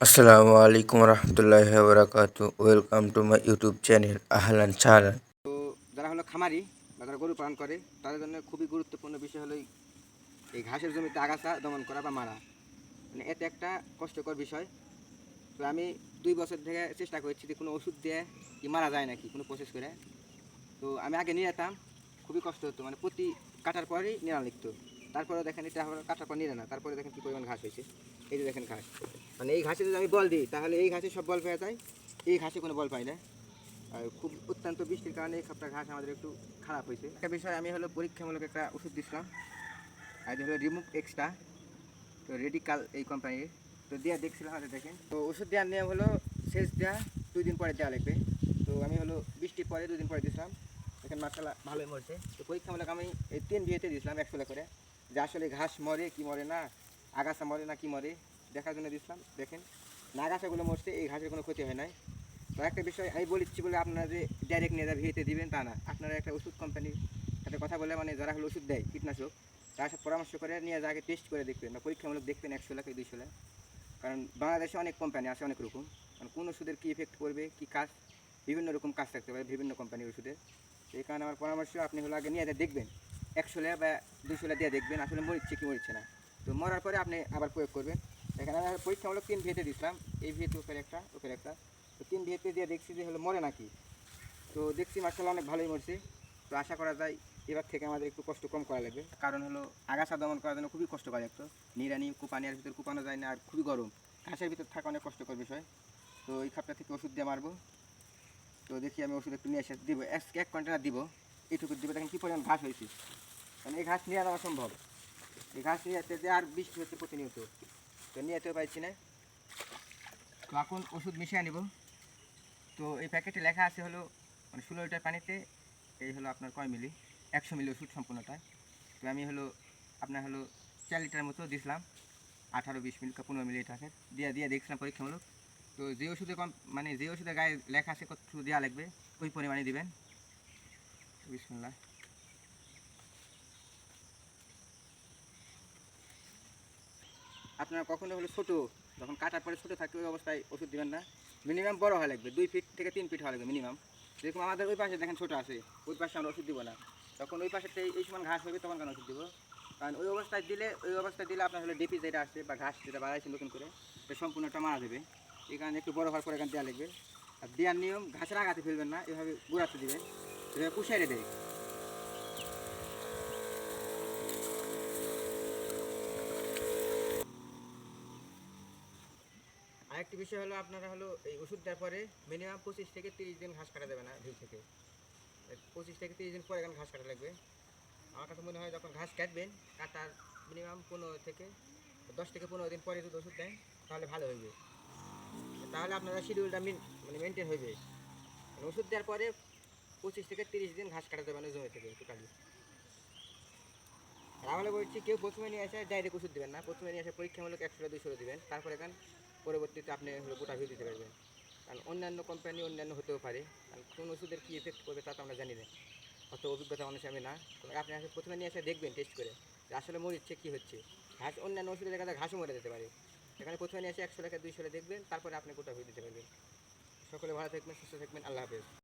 আসসালামু আলাইকুম রহমতুল্লাহি ওয়া বারাকাতুহু। Welcome to my YouTube channel আহলান সাহলান। তো যারা হলো খামারি বা যারা গরু পালন করে তাদের জন্য খুবই গুরুত্বপূর্ণ বিষয় হলো এই ঘাসের জমিতে আগাছা দমন করা বা মারা, মানে এতে একটা কষ্টকর বিষয়। তো আমি 2 বছর থেকে চেষ্টা করছি যে কোনো ওষুধ দিয়ে কি মারা যায় নাকি কোনো প্রসেস করে। তো আমি আগে নিয়ে যেতাম, খুবই কষ্ট হতো, মানে প্রতি কাটার পরেই নেওয়া লিখতো। তারপরে দেখেন এটা আমার কাটার পর নিলে না, তারপরে দেখেন কী পরিমাণ ঘাস হয়েছে। এই যে দেখেন ঘাস, মানে এই ঘাসে যদি আমি বল দিই তাহলে এই ঘাসে সব বল পেয়ে যায়, এই ঘাসে কোনো বল পাই না। আর খুব অত্যন্ত বৃষ্টির কারণে এই সপ্তাহ ঘাস আমাদের একটু খারাপ হয়েছে। একটা বিষয় আমি হলো পরীক্ষামূলক একটা ওষুধ দিছিলাম, আর এটা হলো রিমুভ এক্সট্রা, তো রেডিকাল এই কোম্পানির। তো দিয়ে দেখছিলাম, হাতে দেখেন। তো ওষুধ দেওয়ার নিয়ম হলো শেষ দেওয়া 2 দিন পরে দেওয়া লাগবে। তো আমি হলো বৃষ্টির পরে 2 দিন পরে দিয়েছিলাম, দেখেন মাসাল্লাহ ভালোই মরছে। তো পরীক্ষামূলক আমি এই 3 বিয়েতে দিয়েছিলাম 100 করে, যে আসলে ঘাস মরে কি মরে না, আগাছা মরে না কি মরে দেখার জন্য দিয়েছিলাম। দেখেন না, আগাছাগুলো মরছে, এই ঘাসের কোনো ক্ষতি হয় নাই। তো একটা বিষয় আমি বলেছি বলে আপনারা যে ডাইরেক্ট নিয়ে যা ভিয়েতে দিবেন তা না, আপনারা একটা ওষুধ কোম্পানির সাথে কথা বলে, মানে যারা হলো ওষুধ দেয় কীটনাশক, তার সাথে পরামর্শ করে নিয়ে যা আগে টেস্ট করে দেখবেন বা পরীক্ষামূলক দেখবেন 100 লাখ 200 লাখ। কারণ বাংলাদেশে অনেক কোম্পানি আছে অনেক রকম, কারণ কোন ওষুধের কী ইফেক্ট করবে কী কাজ, বিভিন্ন রকম কাজ থাকতে পারে বিভিন্ন কোম্পানির ওষুধের। এই কারণে আমার পরামর্শ আপনি হলো আগে নিয়ে যা দেখবেন 100 লাখ বা 200 লাখ দিয়ে দেখবেন আসলে মরিচ্ছে কি মরিচ্ছে না। তো মরার পরে আপনি আবার প্রয়োগ করবেন। এখানে আমি পরীক্ষামূলক 3 ভিয়েতে দিয়েছিলাম, এই ভিয়েতে উপরে একটা উপরে একটা। তো 3 ভিয়েতে দিয়ে দেখছি যে হলো মরে নাকি। তো দেখছি মার্শাল্লাহ অনেক ভালোই মরছে। তো আশা করা যায় এবার থেকে আমাদের একটু কষ্ট কম করা লাগবে, কারণ হলো আগাছা দমন করার জন্য খুবই কষ্ট করে। একটু নিড়ানি কোপানিয়ার ভিতর কোপানো যায় না, আর খুবই গরম, ঘাসের ভিতর থাকা অনেক কষ্টকর বিষয়। তো এই খাপটা থেকে ওষুধ দিয়ে মারবো। তো দেখি আমি ওষুধ একটু নিয়ে এসে দিব, 1 কন্টেনার দিব, এইটুকু দিব। দেখেন কী পরিমাণ ঘাস হয়েছে, কারণ এই ঘাস নিয়ে আনা অসম্ভব। এই ঘাস নিয়ে যেতে আর বৃষ্টি হচ্ছে প্রতিনিয়ত, তো নিয়ে যেতেও পারছি না। তো এখন ওষুধ মিশিয়ে নিব। তো এই প্যাকেটে লেখা আছে হলো মানে 16 লিটার পানিতে এই হলো আপনার কয় মিলি, 100 মিলি ওষুধ সম্পূর্ণটা। তো আমি হলো আপনার হলো 4 লিটার মতো দিয়েছিলাম, 18-20 মিলি 15 মিলি থাকে দিয়ে দিয়ে দেখছিলাম পরীক্ষামূলক। তো যে ওষুধে কম, মানে যে ওষুধের গায়ে লেখা আছে কত দেওয়া লাগবে ওই পরিমাণে দিবেন। বিসমিল্লাহ। আপনারা কখনো হলো ছোটো, যখন কাটার পরে ছোটো থাকে ওই অবস্থায় ওষুধ দেবেন না, মিনিমাম বড় হওয়া লাগবে, 2 ফিট থেকে 3 ফিট হওয়া লাগবে মিনিমাম। যেরকম আমাদের ওই পাশে দেখেন ছোটো আছে, ওই পাশে আমরা ওষুধ দিব না, তখন ওই পাশে এই সমান ঘাস হবে তখন কেন ওষুধ দিব। কারণ ওই অবস্থায় দিলে আপনার হলো ডিপি যেটা আসছে বা ঘাস যেটা বাড়াইছে নতুন করে এটা সম্পূর্ণটা মারা দেবে। এই কারণে একটু বড় হওয়ার পরে এখানে দেওয়া লাগবে। আর দেওয়ার নিয়ম ঘাসের আগাতে ফেলবেন না, এভাবে গুঁড়াতে দিবেন, এভাবে পুষাইরে দেয়। আরেকটি বিষয় হলো আপনারা হলো এই ওষুধ দেওয়ার পরে মিনিমাম 25 থেকে 30 দিন ঘাস কাটা যাবে না ভিল থেকে, 25 থেকে 30 দিন পরে এখানে ঘাস কাটা লাগবে। আমার কাছে মনে হয় যখন ঘাস কাটবেন কাটার মিনিমাম 15 থেকে 10 থেকে 15 দিন পরে যদি ওষুধ দেন তাহলে ভালো হইবে, তাহলে আপনারা শিডিউলটা মানে মেনটেন হইবে। মানে ওষুধ দেওয়ার পরে 25 থেকে 30 দিন ঘাস কাটা যাবে না জমি থেকে টোটালি। আর আমরা বলছি কেউ প্রথমে নিয়ে আসে ডাইরেক্ট ওষুধ দেবেন না, প্রথমে নিয়ে আসে পরীক্ষামূলক 100-200 দিবেন, তারপর এখান পরবর্তীতে আপনি হলো গোটা ভিউ দিতে পারবেন। কারণ অন্যান্য কোম্পানি অন্যান্য হতেও পারে, কারণ কোন ওষুধের কী এফেক্ট করবে তা তো আমরা জানি না, অত অভিজ্ঞতা মানুষ আমি না। তো আপনি আসলে প্রথমে নিয়ে এসে দেখবেন টেস্ট করে যে আসলে মরিচ্ছে কী হচ্ছে। ঘাস অন্যান্য ওষুধের দেখা যায় ঘাসও মরে যেতে পারে, এখানে প্রথমে নিয়ে এসে 100 টাকা 200 দেখবেন, তারপরে আপনি গোটা ভিউ দিতে পারবেন। সকলে ভালো থাকবেন, সুস্থ থাকবেন, আল্লাহ হাফেজ।